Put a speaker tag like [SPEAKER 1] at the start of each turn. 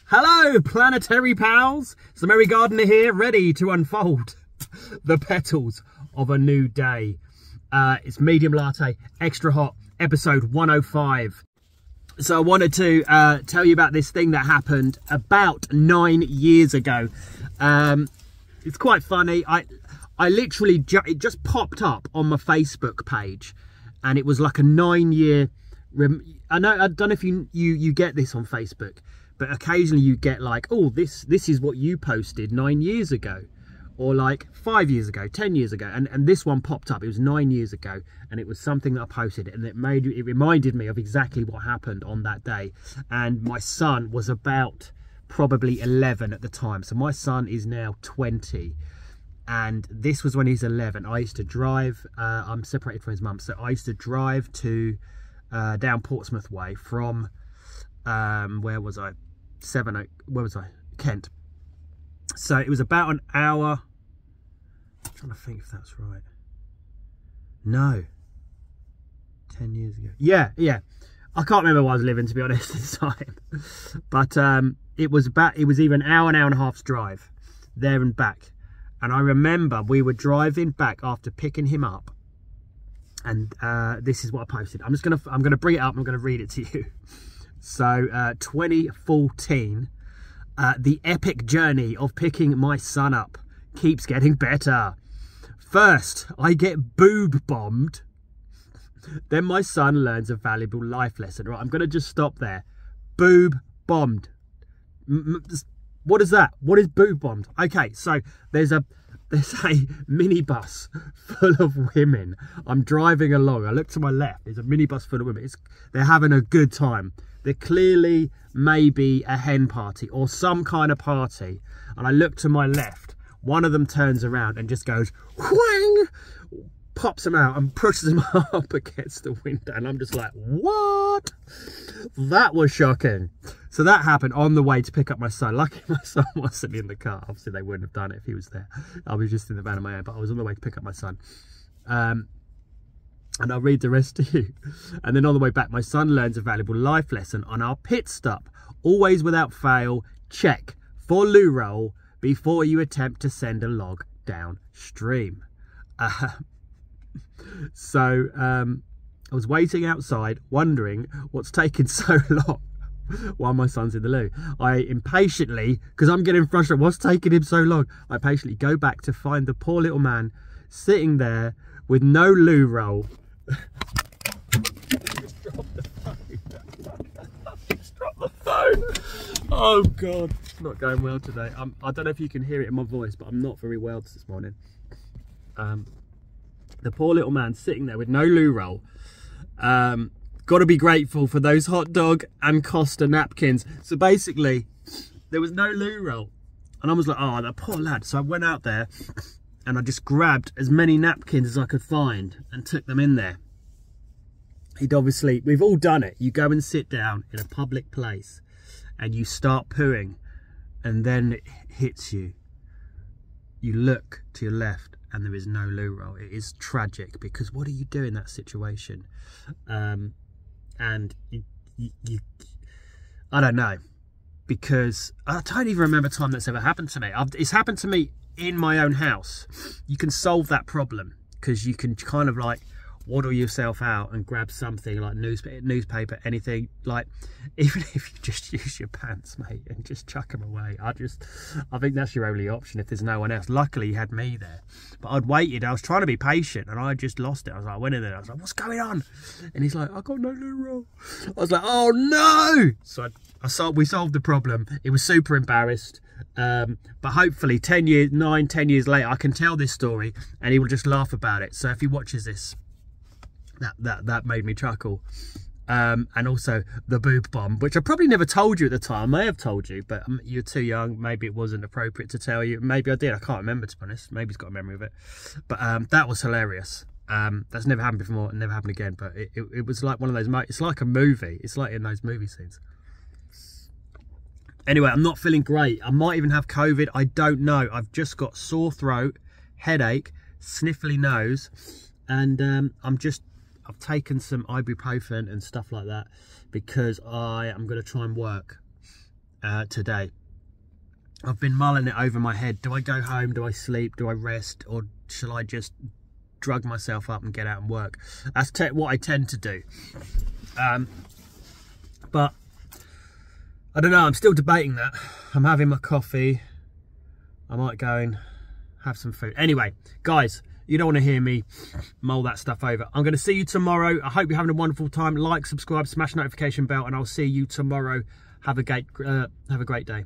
[SPEAKER 1] Hello, planetary pals. It's the Merry Gardener here, ready to unfold the petals of a new day. It's medium latte, extra hot, episode 105. So I wanted to tell you about this thing that happened about 9 years ago. It's quite funny. I literally, it just popped up on my Facebook page, and it was like a 9-year. I don't know if you get this on Facebook, but occasionally you get like, oh, this is what you posted 9 years ago, or like 5 years ago, 10 years ago, and this one popped up. It was 9 years ago, and it was something that I posted, and it reminded me of exactly what happened on that day. And my son was about probably 11 at the time, so my son is now 20. And this was when he's 11. I used to drive, I'm separated from his mum, so I used to drive to down Portsmouth way from, where was I? Kent. So it was about an hour. I'm trying to think if that's right. No. 10 years ago. Yeah. I can't remember where I was living, to be honest, at the time. But it was either an hour and a half's drive there and back. And I remember we were driving back after picking him up, and this is what I posted. I'm gonna bring it up and I'm gonna read it to you. So 2014, the epic journey of picking my son up keeps getting better. First, I get boob bombed. Then my son learns a valuable life lesson. Right, I'm gonna just stop there. Boob bombed. What is that? What is boob bombed? Okay, so there's a minibus full of women. I'm driving along. I look to my left. There's a minibus full of women. They're having a good time. They're clearly maybe a hen party or some kind of party. And I look to my left. One of them turns around and just goes, whang, pops them out and pushes them up against the window. And I'm just like, what? That was shocking. So that happened on the way to pick up my son. Luckily my son wasn't in the car. Obviously they wouldn't have done it if he was there. I was just in the van on my own, but I was on the way to pick up my son. And I'll read the rest to you. And then on the way back, my son learns a valuable life lesson on our pit stop. Always without fail, check for loo roll before you attempt to send a log downstream. So I was waiting outside, wondering what's taking so long while my son's in the loo. I impatiently, because I'm getting frustrated, what's taking him so long? I patiently go back to find the poor little man sitting there with no loo roll. Just dropped the phone. Just dropped the phone. Oh God, it's not going well today. I don't know if you can hear it in my voice, but I'm not very well this morning. The poor little man sitting there with no loo roll. Got to be grateful for those hot dog and Costa napkins. So basically, there was no loo roll. And I was like, oh, that poor lad. So I went out there and I just grabbed as many napkins as I could find and took them in there. We've all done it. You go and sit down in a public place and you start pooing, and then it hits you. You look to your left and there is no loo roll. It is tragic, because what do you do in that situation? And you I don't know, because I don't even remember a time that's ever happened to me. It's happened to me in my own house. You can solve that problem because you can kind of like waddle yourself out and grab something like newspaper, anything, like even if you just use your pants, mate, and just chuck them away. I think that's your only option if there's no one else. Luckily you had me there, but I'd waited. I was trying to be patient and I just lost it. I went in there, I was like, what's going on? And he's like, I got no loo roll. I was like, oh no. So we solved the problem. It was super embarrassed. But hopefully 10 years later I can tell this story and he will just laugh about it. So if he watches this, that made me chuckle. And also the boob bomb, which I probably never told you at the time. I may have told you, but you're too young. Maybe it wasn't appropriate to tell you. Maybe I did. I can't remember, to be honest. Maybe he's got a memory of it. But that was hilarious. That's never happened before and never happened again. But it was like one of those, it's like a movie. It's like in those movie scenes. Anyway, I'm not feeling great. I might even have COVID. I don't know. I've just got sore throat, headache, sniffly nose, and I've taken some ibuprofen and stuff like that because I am going to try and work. today. I've been mulling it over my head. Do I go home? Do I sleep? Do I rest? Or shall I just drug myself up and get out and work? That's what I tend to do. But I don't know. I'm still debating that. I'm having my coffee. I might go and have some food. Anyway, guys, you don't want to hear me mull that stuff over. I'm going to see you tomorrow. I hope you're having a wonderful time. Like, subscribe, smash the notification bell, and I'll see you tomorrow. Have a great day.